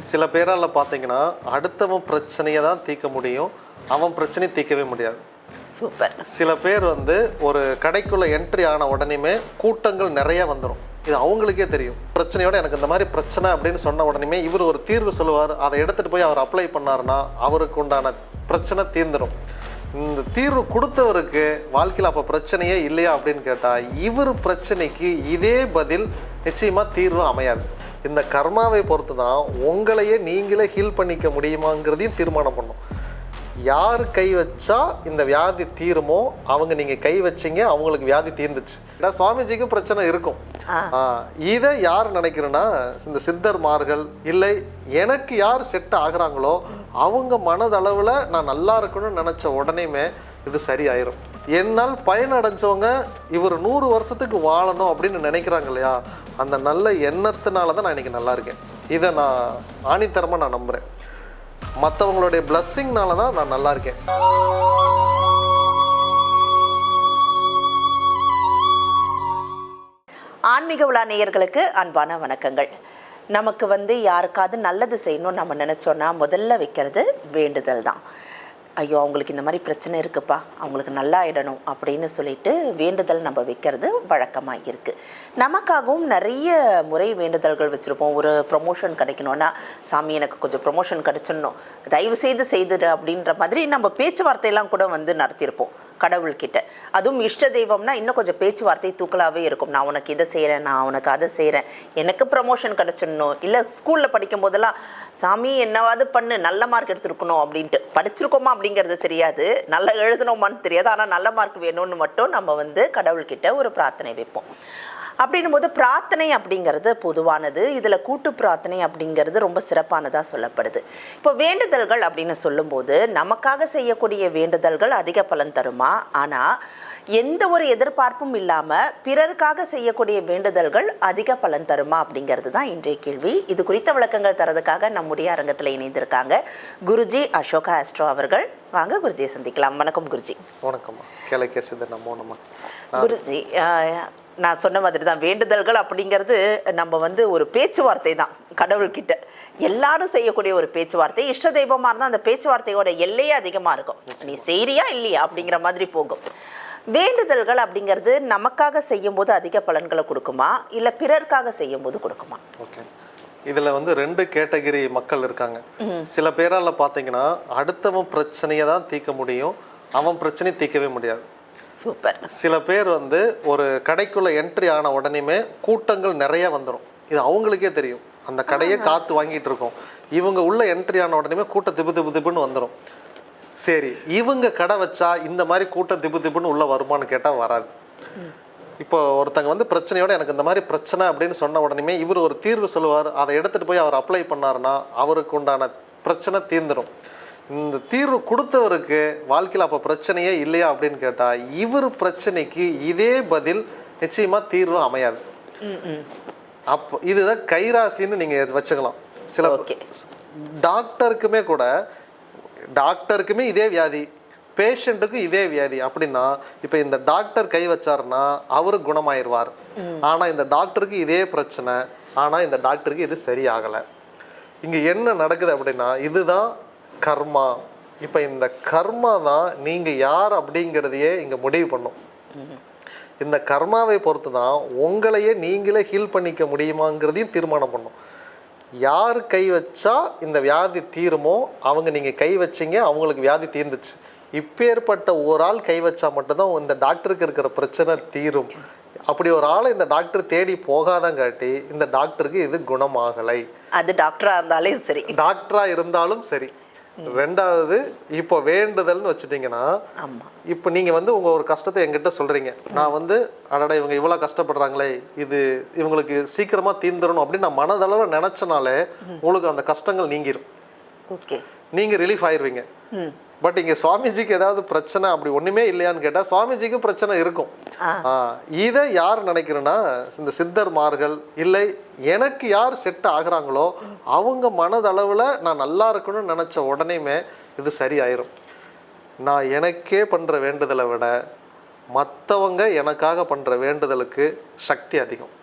சில பேரால பார்த்தீங்கன்னா அடுத்தவன் பிரச்சனையை தான் தீர்க்க முடியும், அவன் பிரச்சனையை தீர்க்கவே முடியாது. சூப்பர். சில பேர் வந்து ஒரு கடைக்குள்ள என்ட்ரி ஆன உடனேமே கூட்டங்கள் நிறைய வந்துடும். இது அவங்களுக்கே தெரியும். பிரச்சனையோட எனக்கு இந்த மாதிரி பிரச்சனை அப்படின்னு சொன்ன உடனேமே இவர் ஒரு தீர்வு சொல்லுவார். அதை எடுத்துகிட்டு போய் அவர் அப்ளை பண்ணாருன்னா அவருக்கு உண்டான பிரச்சனை தீர்ந்துடும். இந்த தீர்வு கொடுத்தவருக்கு வாழ்க்கையில் அப்போ பிரச்சனையே இல்லையா அப்படின்னு கேட்டால் இவர் பிரச்சனைக்கு இதே பதில் நிச்சயமாக தீர்வு அமையாது. இந்த கர்மாவை பொறுத்து தான் உங்களையே நீங்களே ஹீல் பண்ணிக்க முடியுமாங்கிறதையும் தீர்மானம் பண்ணும். யார் கை வச்சா இந்த வியாதி தீருமோ அவங்க நீங்கள் கை வச்சிங்க, அவங்களுக்கு வியாதி தீர்ந்துச்சு. ஏன்னா சுவாமிஜிக்கும் பிரச்சனை இருக்கும். இதை யார் நினைக்கிறேன்னா இந்த சித்தர்மார்கள் இல்லை எனக்கு யார் செட் ஆகுறாங்களோ அவங்க மனதளவில் நான் நல்லா இருக்கணும்னு நினச்ச உடனேமே இது சரியாயிரும். என்னால் பயனடைஞ்சவங்க இவர் 100 வருஷத்துக்கு வாழணும் அப்படின்னு நினைக்கிறாங்க இல்லையா, அந்த நல்ல எண்ணத்தினால தான் நான் இன்னைக்கு நல்லா இருக்கேன். இதை நான் ஆணித்தரமாக நான் நம்புகிறேன். மற்றவங்களுடைய பிளஸ்ஸிங்னால தான் நான் நல்லா இருக்கேன். ஆன்மீக உலா நேயர்களுக்கு அன்பான வணக்கங்கள். நமக்கு யாருக்காவது நல்லது செய்யணும்னு நம்ம நினச்சோன்னா முதல்ல வைக்கிறது வேண்டுதல் தான். ஐயோ அவங்களுக்கு இந்த மாதிரி பிரச்சனை இருக்குப்பா, அவங்களுக்கு நல்லா ஆயிடணும் அப்படின்னு சொல்லிட்டு வேண்டுதல் நம்ம வைக்கிறது வழக்கமாக இருக்குது. நமக்காகவும் நிறைய முறை வேண்டுதல்கள் வச்சுருப்போம். ஒரு ப்ரொமோஷன் கிடைக்கணும்னா சாமி எனக்கு கொஞ்சம் ப்ரொமோஷன் கிடைச்சிடணும், தயவு செய்து செய்துடு அப்படின்ற மாதிரி நம்ம பேச்சுவார்த்தையெல்லாம் கூட நடத்தியிருப்போம் கடவுள்கிட்ட. அதுவும் இஷ்ட தெய்வம்னா இன்னும் கொஞ்சம் பேச்சுவார்த்தை தூக்கலாகவே இருக்கும். நான் உனக்கு இதை செய்கிறேன், நான் உனக்கு அதை செய்கிறேன், எனக்கு ப்ரமோஷன் கிடச்சிடணும். இல்லை ஸ்கூலில் படிக்கும் போதெல்லாம் சாமி என்னவாது பண்ணு, நல்ல மார்க் எடுத்துருக்கணும் அப்படின்ட்டு. படிச்சிருக்கோமா அப்படிங்கிறது தெரியாது, நல்லா எழுதணுமான்னு தெரியாது, ஆனால் நல்ல மார்க் வேணும்னு மட்டும் நம்ம கடவுள்கிட்ட ஒரு பிரார்த்தனை வைப்போம். அப்படின்னும் போது பிரார்த்தனை அப்படிங்கிறது பொதுவானது. இதில் கூட்டு பிரார்த்தனை அப்படிங்கிறது ரொம்ப சிறப்பானதாக சொல்லப்படுது. இப்போ வேண்டுதல்கள் அப்படின்னு சொல்லும்போது நமக்காக செய்யக்கூடிய வேண்டுதல்கள் அதிக பலன் தருமா? ஆனால் எந்த ஒரு எதிர்பார்ப்பும் இல்லாமல் பிறருக்காக செய்யக்கூடிய வேண்டுதல்கள் அதிக பலன் தருமா அப்படிங்கிறது தான் இன்றைய கேள்வி. இது குறித்த விளக்கங்கள் தரதுக்காக நம்முடைய அரங்கத்தில் இணைந்திருக்காங்க குருஜி அசோகா ஆஸ்ட்ரோ அவர்கள். வாங்க குருஜியை சந்திக்கலாம். வணக்கம் குருஜி. வணக்கம் குருஜி, நான் சொன்ன மாதிரி தான் வேண்டுதல்கள் அப்படிங்கிறது நம்ம ஒரு பேச்சுவார்த்தை தான் கடவுள்கிட்ட. எல்லாரும் செய்யக்கூடிய ஒரு பேச்சுவார்த்தை. இஷ்ட தெய்வமாக இருந்தால் அந்த பேச்சுவார்த்தையோட எல்லையே அதிகமாக இருக்கும். நீ செய்றியா இல்லையா அப்படிங்கிற மாதிரி போகும். வேண்டுதல்கள் அப்படிங்கிறது நமக்காக செய்யும் போது அதிக பலன்களை கொடுக்குமா, இல்லை பிறருக்காக செய்யும் போது கொடுக்குமா? ஓகே, இதில் 2 கேட்டகரி மக்கள் இருக்காங்க. சில பேரால் பார்த்தீங்கன்னா அடுத்தவன் பிரச்சனையை தான் தீர்க்க முடியும், அவன் பிரச்சனையை தீர்க்கவே முடியாது. சூப்பர். சில பேர் ஒரு கடைக்குள்ள என்ட்ரி ஆன உடனேமே கூட்டங்கள் நிறைய வந்துடும். இது அவங்களுக்கே தெரியும். அந்த கடையை காத்து வாங்கிட்டு இருக்கோம், இவங்க உள்ள என்ட்ரி ஆன உடனேமே கூட்டம் திப்பு திப்பு திப்புன்னு வந்துடும். சரி, இவங்க கடை வச்சா இந்த மாதிரி கூட்டம் திப்பு திப்புன்னு உள்ள வருமானு கேட்டால் வராது. இப்போ ஒருத்தங்க பிரச்சனையோட எனக்கு இந்த மாதிரி பிரச்சனை அப்படின்னு சொன்ன உடனேமே இவர் ஒரு தீர்வு சொல்லுவார். அதை எடுத்துகிட்டு போய் அவர் அப்ளை பண்ணாருன்னா அவருக்கு உண்டான பிரச்சனை தீர்ந்துடும். இந்த தீர்வு கொடுத்தவருக்கு வாழ்க்கையில் அப்போ பிரச்சனையே இல்லையா அப்படின்னு கேட்டால் இவர் பிரச்சனைக்கு இதே பதில் நிச்சயமாக தீர்வு அமையாது. அப்போ இதுதான் கைராசின்னு நீங்கள் வச்சுக்கலாம். சில டாக்டருக்குமே இதே வியாதி, பேஷண்ட்டுக்கும் இதே வியாதி அப்படின்னா இப்போ இந்த டாக்டர் கை வச்சாருன்னா அவரு குணமாயிருவார். ஆனால் இந்த டாக்டருக்கு இதே பிரச்சனை, ஆனால் இந்த டாக்டருக்கு இது சரியாகலை. இங்கே என்ன நடக்குது அப்படின்னா இதுதான் கர்மா. இப்போ இந்த கர்மா தான் நீங்கள் யார் அப்படிங்கிறதையே இங்கே முடிவு பண்ணும். இந்த கர்மாவை பொறுத்து தான் உங்களையே நீங்களே ஹீல் பண்ணிக்க முடியுமாங்கிறதையும் தீர்மானம் பண்ணும். யார் கை வச்சா இந்த வியாதி தீருமோ அவங்க நீங்கள் கை வச்சிங்க, அவங்களுக்கு வியாதி தீர்ந்துச்சு. இப்பேற்பட்ட ஒரு ஆள் கை வச்சா மட்டும்தான் இந்த டாக்டருக்கு இருக்கிற பிரச்சனை தீரும். அப்படி ஒரு ஆளை இந்த டாக்டர் தேடி போகாதங்காட்டி இந்த டாக்டருக்கு இது குணமாகலை. அது டாக்டரா இருந்தாலும் சரி. ரெண்டாவது, இப்போ வேண்டுதல்னு வச்சுட்டீங்கன்னா, இப்போ நீங்க உங்க ஒரு கஷ்டத்தை என்கிட்ட சொல்றீங்க. நான் அடடா இவங்க இவ்வளவு கஷ்டப்படுறாங்களே, இது இவங்களுக்கு சீக்கிரமா தீர்ந்துடணும் அப்படின்னு நான் மனதளவில் நினைச்சனாலே உங்களுக்கு அந்த கஷ்டங்கள் நீங்கிரும். நீங்க ரிலீஃப் ஆயிருவீங்க. பட் இங்க சுவாமிஜிக்கு ஏதாவது பிரச்சனை அப்படி ஒண்ணுமே இல்லையான்னு கேட்டா சுவாமிஜிக்கு பிரச்சனை இருக்கும். இதை யார் நினைக்கிறேன்னா இந்த சித்தர்மார்கள் இல்லை எனக்கு யார் செட் ஆகுறாங்களோ அவங்க மனதளவில் நான் நல்லா இருக்கணும்னு நினச்ச உடனேமே இது சரியாயிரும். நான் எனக்கே பண்ணுற வேண்டுதலை விட மற்றவங்க எனக்காக பண்ணுற வேண்டுதலுக்கு சக்தி அதிகம்.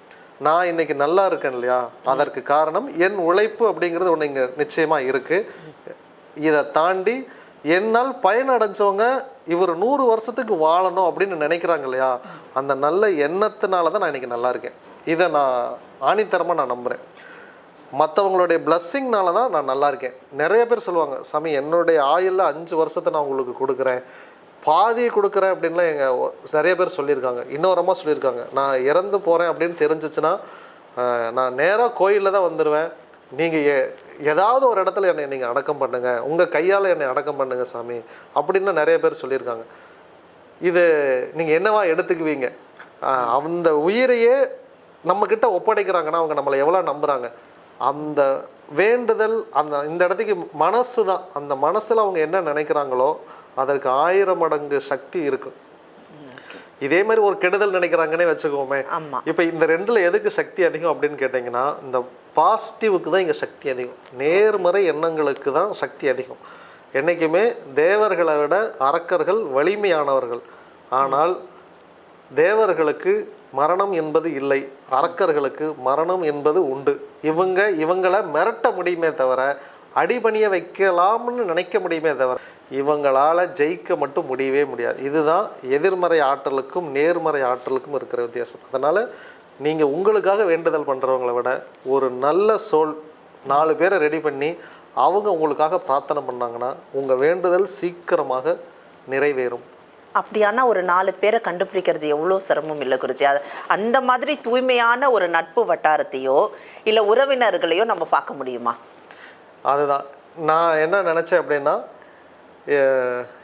நான் இன்னைக்கு நல்லா இருக்கேன் இல்லையா, அதற்கு காரணம் என் உழைப்பு அப்படிங்கிறது ஒன்று இங்கே நிச்சயமாக இருக்குது. இதை தாண்டி என்னால் பயனடைஞ்சவங்க இவர் 100 வருஷத்துக்கு வாழணும் அப்படின்னு நினைக்கிறாங்க இல்லையா, அந்த நல்ல எண்ணத்தினால தான் நான் இன்னைக்கு நல்லா இருக்கேன். இதை நான் ஆணித்தரமாக நான் நம்புகிறேன். மற்றவங்களுடைய பிளஸ்ஸிங்னால தான் நான் நல்லா இருக்கேன். நிறைய பேர் சொல்லுவாங்க, சாமி என்னுடைய ஆயுளில் 5 வருஷத்தை நான் உங்களுக்கு கொடுக்குறேன், பாதியை கொடுக்குறேன் அப்படின்லாம் நிறைய பேர் சொல்லியிருக்காங்க. இன்னொரு அம்மா சொல்லியிருக்காங்க, நான் இறந்து போகிறேன் அப்படின்னு தெரிஞ்சிச்சுன்னா நான் நேராக கோயிலில் தான் வந்துடுவேன், நீங்கள் ஏதாவது ஒரு இடத்துல என்னை நீங்கள் அடக்கம் பண்ணுங்க, உங்கள் கையால் என்னை அடக்கம் பண்ணுங்க சாமி அப்படின்னு நிறைய பேர் சொல்லியிருக்காங்க. இது நீங்கள் என்னவா எடுத்துக்குவீங்க? அந்த உயிரையே நம்மக்கிட்ட ஒப்படைக்கிறாங்கன்னா அவங்க நம்மளை எவ்வளோ நம்புகிறாங்க. அந்த வேண்டுதல், இந்த இடத்துக்கு மனசு தான், அந்த மனசில் அவங்க என்ன நினைக்கிறாங்களோ அதற்கு 1000 மடங்கு சக்தி இருக்கு. இதே மாதிரி ஒரு கெடுதல் நினைக்கிறாங்கன்னே வச்சுக்கோமே. இப்போ இந்த ரெண்டுல எதுக்கு சக்தி அதிகம் அப்படின்னு கேட்டிங்கன்னா, இந்த பாசிட்டிவுக்கு தான் இங்கே சக்தி அதிகம், நேர்மறை எண்ணங்களுக்கு தான் சக்தி அதிகம். என்றைக்குமே தேவர்களை விட அரக்கர்கள் வலிமையானவர்கள். ஆனால் தேவர்களுக்கு மரணம் என்பது இல்லை, அரக்கர்களுக்கு மரணம் என்பது உண்டு. இவங்களை மிரட்ட முடியுமே தவிர அடிபணிய வைக்கலாம்னு நினைக்க முடியுமே தவிர இவங்களால் ஜெயிக்க மட்டும் முடியவே முடியாது. இதுதான் எதிர்மறை ஆற்றலுக்கும் நேர்மறை ஆற்றலுக்கும் இருக்கிற வித்தியாசம். அதனால் நீங்கள் உங்களுக்காக வேண்டுதல் பண்ணுறவங்கள விட ஒரு நல்ல சோல் 4 பேரை ரெடி பண்ணி அவங்க உங்களுக்காக பிரார்த்தனை பண்ணாங்கன்னா உங்கள் வேண்டுதல் சீக்கிரமாக நிறைவேறும். அப்படியான ஒரு 4 பேரை கண்டுபிடிக்கிறது எவ்வளோ சிரமம் இல்லை குருஜி. அந்த மாதிரி தூய்மையான ஒரு நட்பு வட்டாரத்தையோ இல்லை உறவினர்களையோ நம்ம பார்க்க முடியுமா? அதுதான் நான் என்ன நினச்சேன் அப்படின்னா,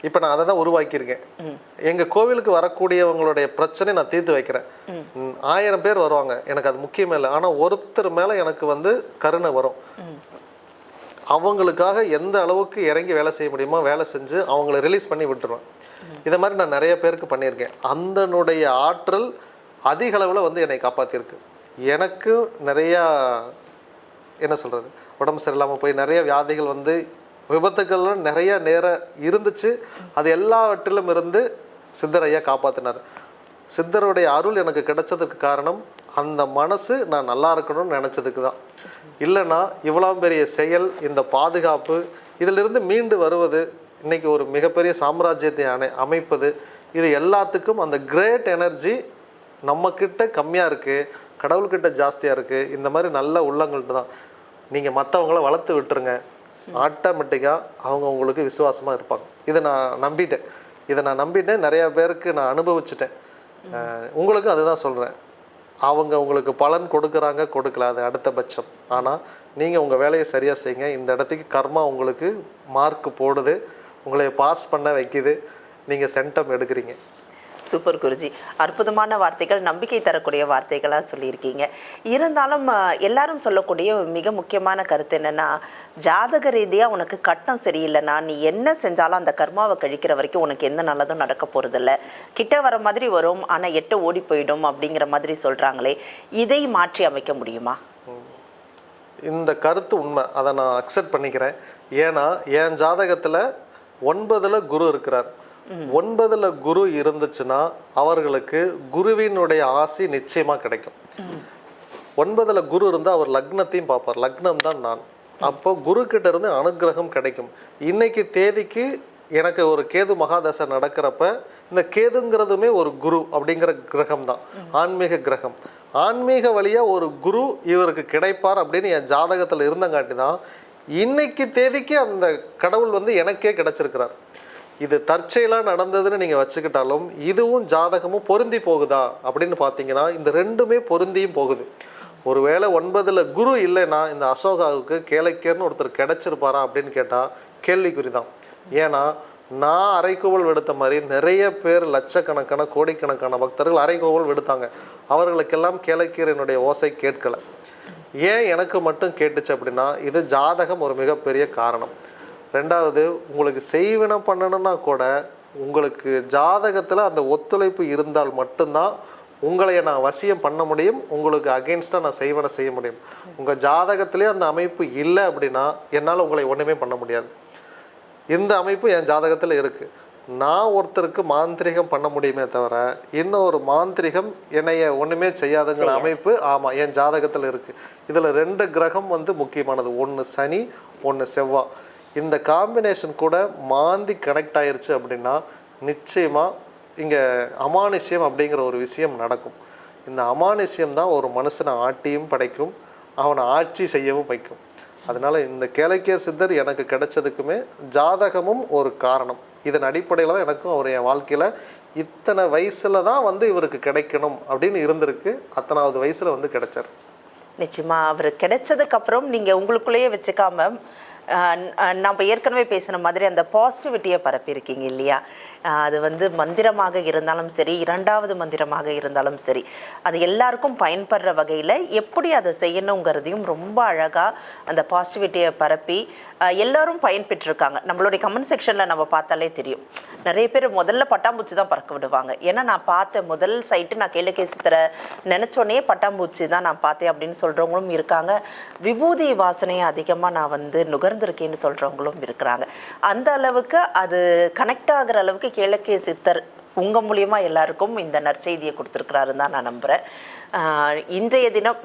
இப்போ நான் அதை தான் உருவாக்கியிருக்கேன். எங்கள் கோவிலுக்கு வரக்கூடியவங்களுடைய பிரச்சனை நான் தீர்த்து வைக்கிறேன். 1000 பேர் வருவாங்க, எனக்கு அது முக்கியமே இல்லை. ஆனால் ஒருத்தர் மேலே எனக்கு கருணை வரும். அவங்களுக்காக எந்த அளவுக்கு இறங்கி வேலை செய்ய முடியுமோ வேலை செஞ்சு அவங்கள ரிலீஸ் பண்ணி விட்டுருவேன். இதை மாதிரி நான் நிறைய பேருக்கு பண்ணியிருக்கேன். அந்தனுடைய ஆற்றல் அதிக அளவில் என்னை காப்பாற்றிருக்கு. எனக்கு நிறையா என்ன சொல்கிறது, உடம்பு சரியில்லாமல் போய் நிறைய வியாதிகள் விபத்துக்கள்லாம் நிறைய நேரம் இருந்துச்சு. அது எல்லாவற்றிலும் இருந்து சித்தர் ஐயா காப்பாற்றினார். சித்தருடைய அருள் எனக்கு கிடைச்சதுக்கு காரணம் அந்த மனசு நான் நல்லா இருக்கணும்னு நினச்சதுக்கு தான். இல்லைன்னா இவ்வளோ பெரிய செயல், இந்த பாதுகாப்பு, இதிலிருந்து மீண்டு வருவது, இன்றைக்கி ஒரு மிகப்பெரிய சாம்ராஜ்யத்தை அமைப்பது, இது எல்லாத்துக்கும் அந்த கிரேட் எனர்ஜி நம்மக்கிட்ட கம்மியாக இருக்குது, கடவுள்கிட்ட ஜாஸ்தியாக இருக்குது. இந்த மாதிரி நல்ல உள்ளங்கள்ட்டு தான். நீங்கள் மற்றவங்கள வளர்த்து விட்டுருங்க, ஆட்டோமேட்டிக்காக அவங்க உங்களுக்கு விசுவாசமாக இருப்பாங்க. இதை நான் நம்பிட்டேன். நிறையா பேருக்கு நான் அனுபவிச்சிட்டேன். உங்களுக்கும் அதுதான் சொல்கிறேன். அவங்க உங்களுக்கு பலன் கொடுக்குறாங்க கொடுக்கல, அது அடுத்த பட்சம். ஆனால் நீங்கள் உங்கள் வேலையை சரியாக செய்யுங்க. இந்த இடத்துக்கு கர்மா உங்களுக்கு மார்க் போடுது, உங்களை பாஸ் பண்ண வைக்குது, நீங்கள் சென்டம் எடுக்கிறீங்க. சூப்பர் குருஜி, அற்புதமான வார்த்தைகள், நம்பிக்கை தரக்கூடிய வார்த்தைகளாக சொல்லியிருக்கீங்க. இருந்தாலும் எல்லாரும் சொல்லக்கூடிய மிக முக்கியமான கருத்து என்னென்னா, ஜாதக ரீதியாக உனக்கு கட்டம் சரியில்லைன்னா நீ என்ன செஞ்சாலும் அந்த கர்மாவை கழிக்கிற வரைக்கும் உனக்கு எந்த நல்லதும் நடக்க போகிறதில்ல, கிட்ட வர மாதிரி வரும் ஆனால் எட்டு ஓடி போயிடும் அப்படிங்கிற மாதிரி சொல்கிறாங்களே, இதை மாற்றி அமைக்க முடியுமா? இந்த கருத்து உண்மை, அதை நான் அக்செப்ட் பண்ணிக்கிறேன். ஏன்னா என் ஜாதகத்தில் 9ல் குரு இருக்கிறார். 9ல் குரு இருந்துச்சுன்னா அவர்களுக்கு குருவினுடைய ஆசி நிச்சயமாக கிடைக்கும். 9ல் குரு இருந்தால் அவர் லக்னத்தையும் பார்ப்பார், லக்னம் தான் நான். அப்போ குரு கிட்ட இருந்து அனுகிரகம் கிடைக்கும். இன்னைக்கு தேதிக்கு எனக்கு ஒரு கேது மகாதசை நடக்கிறப்ப இந்த கேதுங்கிறதுமே ஒரு குரு அப்படிங்கிற கிரகம் தான், ஆன்மீக கிரகம். ஆன்மீக வழியாக ஒரு குரு இவருக்கு கிடைப்பார் அப்படின்னு என் ஜாதகத்தில் இருந்தங்காட்டி தான் இன்னைக்கு தேதிக்கு அந்த கடவுள் எனக்கே கிடைச்சிருக்கிறார். இது தற்செயலாக நடந்ததுன்னு நீங்கள் வச்சுக்கிட்டாலும் இதுவும் ஜாதகமும் பொருந்தி போகுதா அப்படின்னு பார்த்தீங்கன்னா இந்த ரெண்டுமே பொருந்தியும் போகுது. ஒருவேளை 9ல் குரு இல்லைன்னா இந்த அசோகாவுக்கு கேளைக்கேர்னு ஒருத்தர் கிடைச்சிருப்பாரா அப்படின்னு கேட்டால் கேள்விக்குறி தான். ஏன்னா நான் அரைக்கோவல் விடுத்த மாதிரி நிறைய பேர் லட்சக்கணக்கான கோடிக்கணக்கான பக்தர்கள் அரைக்கோவல் விடுத்தாங்க. அவர்களுக்கெல்லாம் கேளைக்கீரனுடைய ஓசை கேட்கலை. ஏன் எனக்கு மட்டும் கேட்டுச்சு அப்படின்னா இது ஜாதகம் ஒரு மிகப்பெரிய காரணம். ரெண்டாவது, உங்களுக்கு செய்வினை பண்ணணும்னா கூட உங்களுக்கு ஜாதகத்தில் அந்த ஒத்துழைப்பு இருந்தால் மட்டும்தான் உங்களை நான் வசியம் பண்ண முடியும், உங்களுக்கு அகெயின்ஸ்டாக நான் செய்வனை செய்ய முடியும். உங்கள் ஜாதகத்திலே அந்த அமைப்பு இல்லை அப்படின்னா என்னால் உங்களை ஒன்றுமே பண்ண முடியாது. இந்த அமைப்பு என் ஜாதகத்தில் இருக்குது. நான் ஒருத்தருக்கு மாந்திரிகம் பண்ண முடியுமே தவிர இன்னொரு மாந்திரிகம் என்னைய ஒன்றுமே செய்யாதுங்கிற அமைப்பு ஆமாம் என் ஜாதகத்தில் இருக்குது. இதில் 2 கிரகம் வந்து முக்கியமானது, ஒன்று சனி, ஒன்று செவ்வாய். இந்த காம்பினேஷன் கூட மாந்தி கனெக்ட் ஆயிருச்சு அப்படின்னா நிச்சயமாக இங்கே அமானுஷ்யம் அப்படிங்கிற ஒரு விஷயம் நடக்கும். இந்த அமானுஷ்யம் தான் ஒரு மனுஷனை ஆட்டியும் படைக்கும், அவனை ஆட்சி செய்யவும் வைக்கும். அதனால இந்த கேளக்கியர் சித்தர் எனக்கு கிடைச்சதுக்குமே ஜாதகமும் ஒரு காரணம். இதன் அடிப்படையில் தான் எனக்கும் அவர் என் வாழ்க்கையில் இத்தனை வயசுல தான் வந்து இவருக்கு கிடைக்கணும் அப்படின்னு இருந்திருக்கு. 10வது வயசுல வந்து கிடைச்சார். நிச்சயமா அவர் கிடைச்சதுக்கு அப்புறம் நீங்க உங்களுக்குள்ளேயே வச்சுக்காம நம்ம ஏற்கனவே பேசின மாதிரி அந்த பாசிட்டிவிட்டியை பரப்பியிருக்கீங்க இல்லையா? அது வந்து மந்திரமாக இருந்தாலும் சரி, 2வது மந்திரமாக இருந்தாலும் சரி, அது எல்லாருக்கும் பயன்படுற வகையில் எப்படி அதை செய்யணுங்கிறதையும் ரொம்ப அழகாக அந்த பாசிட்டிவிட்டியை பரப்பி எல்லாரும் பயன்பெற்றிருக்காங்க. நம்மளுடைய கமெண்ட் செக்ஷனில் நம்ம பார்த்தாலே தெரியும், நிறைய பேர் முதல்ல பட்டாம்பூச்சி தான் பறக்க விடுவாங்க. ஏன்னா நான் பார்த்த முதல் சைட்டு நான் கேளக்கியர் சித்தரை நினச்சோன்னே பட்டாம்பூச்சி தான் நான் பார்த்தேன் அப்படின்னு சொல்கிறவங்களும் இருக்காங்க. விபூதி வாசனையை அதிகமாக நான் வந்து நுகர்ந்திருக்கேன்னு சொல்கிறவங்களும் இருக்கிறாங்க. அந்த அளவுக்கு அது கனெக்ட் ஆகிற அளவுக்கு கேளக்கியர் சித்தர் உங்கள் மூலியமா எல்லாருக்கும் இந்த நற்செய்தியை கொடுத்துருக்கிறாருன்னு தான் நான் நம்புகிறேன். இன்றைய தினம்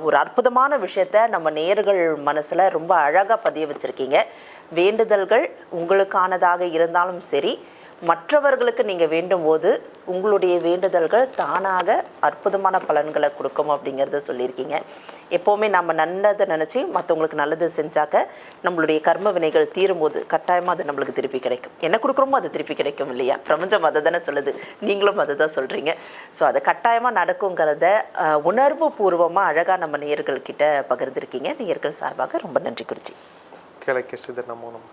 ஒரு அற்புதமான விஷயத்த நம்ம நேயர்கள் மனசில் ரொம்ப அழகாக பதிய வச்சுருக்கீங்க. வேண்டுதல்கள் உங்களுக்கானதாக இருந்தாலும் சரி, மற்றவர்களுக்கு நீங்கள் வேண்டும் போது உங்களுடைய வேண்டுதல்கள் தானாக அற்புதமான பலன்களை கொடுக்கும் அப்படிங்கிறத சொல்லியிருக்கீங்க. எப்போவுமே நம்ம நல்லதை நினச்சி மற்றவங்களுக்கு நல்லது செஞ்சாக்க நம்மளுடைய கர்ம வினைகள் தீரும்போது கட்டாயமாக அது நம்மளுக்கு திருப்பி கிடைக்கும். என்ன கொடுக்குறோமோ அது திருப்பி கிடைக்கும் இல்லையா? பிரபஞ்சம் அதை தானே சொல்லுது, நீங்களும் அதை தான் சொல்கிறீங்க. ஸோ அது கட்டாயமாக நடக்குங்கிறத உணர்வு பூர்வமாக அழகாக நம்ம நேயர்கள்கிட்ட பகிர்ந்திருக்கீங்க. நேயர்கள் சார்பாக ரொம்ப நன்றி குறிச்சி. கேளக்கியர் சித்தர் நம்ம